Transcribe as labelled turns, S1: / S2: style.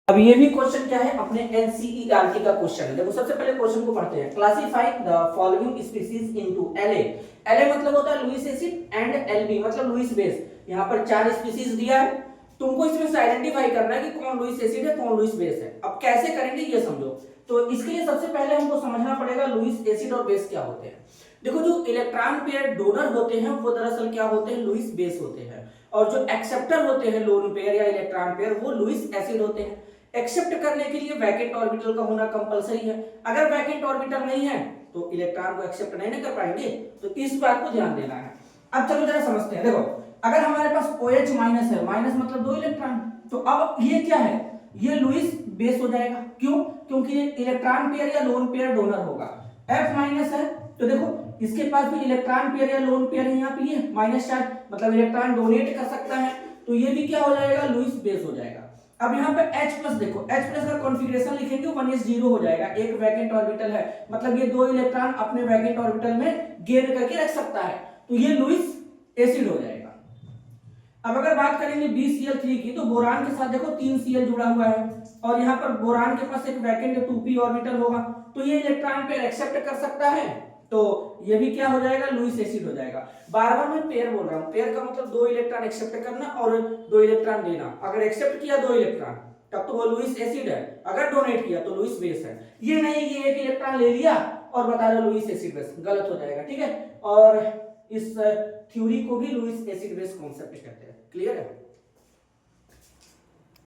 S1: अब ये भी क्वेश्चन क्या है, अपने एनसीईआरटी का क्वेश्चन है। देखो सबसे पहले क्वेश्चन को पढ़ते हैं। Classify the following species into LA. LA मतलब होता है लुईस एसिड एंड एलबी मतलब लुईस बेस। यहाँ पर 4 स्पीशीज दिया है, तुमको इसमें से आइडेंटिफाई करना है कि कौन लुईस एसिड है कौन लुईस बेस है। अब कैसे करेंगे ये समझो। तो इसके लिए सबसे पहले हमको समझना पड़ेगा लुईस एसिड और बेस क्या होते हैं। देखो जो इलेक्ट्रॉन पेयर डोनर होते हैं वो दरअसल क्या होते हैं, लुईस बेस होते हैं, और जो एक्सेप्टर होते हैं लोन पेयर या इलेक्ट्रॉन पेयर वो लुईस एसिड होते हैं। एक्सेप्ट करने के लिए वैकेंट ऑर्बिटल का होना कंपलसरी है। अगर वैकेंट ऑर्बिटल नहीं है तो इलेक्ट्रॉन को एक्सेप्ट नहीं कर पाएंगे, तो इस बात को ध्यान देना है। अब चलो जरा समझते हैं। देखो अगर हमारे पास OH माइनस है, माइनस मतलब 2 इलेक्ट्रॉन, तो अब ये क्या है, ये लुईस बेस हो जाएगा। क्यों? क्योंकि ये इलेक्ट्रॉन पेयर या लोन पेयर डोनर होगा। F माइनस है तो देखो इसके पास भी इलेक्ट्रॉन पेयर या लोन पेयर है, यहाँ पे ये माइनस चार्ज मतलब इलेक्ट्रॉन डोनेट कर सकता है, तो ये भी क्या हो जाएगा, लुईस बेस हो जाएगा। अब यहाँ पे H प्लस देखो, H प्लस का कॉन्फ़िगरेशन लिखेंगे 1s0 हो जाएगा। एक वैकेंट ऑर्बिटल है मतलब ये 2 इलेक्ट्रॉन अपने वैकेंट ऑर्बिटल में गेन करके रख सकता है, तो ये लुईस एसिड हो जाएगा। अब अगर बात करेंगे BCl3 की, तो बोरान के साथ देखो 3Cl जुड़ा हुआ है, और यहाँ पर बोरान के पास एक वैकेंट 2p ऑर्बिटल होगा, तो ये इलेक्ट्रॉन पेयर एक्सेप्ट कर सकता है, तो ये भी क्या हो जाएगा, लुईस एसिड हो जाएगा। बार बार मैं पेयर बोल रहा हूँ, पेयर का मतलब 2 इलेक्ट्रॉन एक्सेप्ट करना और 2 इलेक्ट्रॉन देना। अगर एक्सेप्ट किया 2 इलेक्ट्रॉन तब तो वो लुईस एसिड है, अगर डोनेट किया तो लुईस बेस है। ये नहीं कि एक इलेक्ट्रॉन ले लिया और बता रहे लुईस एसिड बेस, गलत हो जाएगा। ठीक है, और इस थ्योरी को भी लुईस एसिड बेस कॉन्सेप्ट कहते हैं। क्लियर है?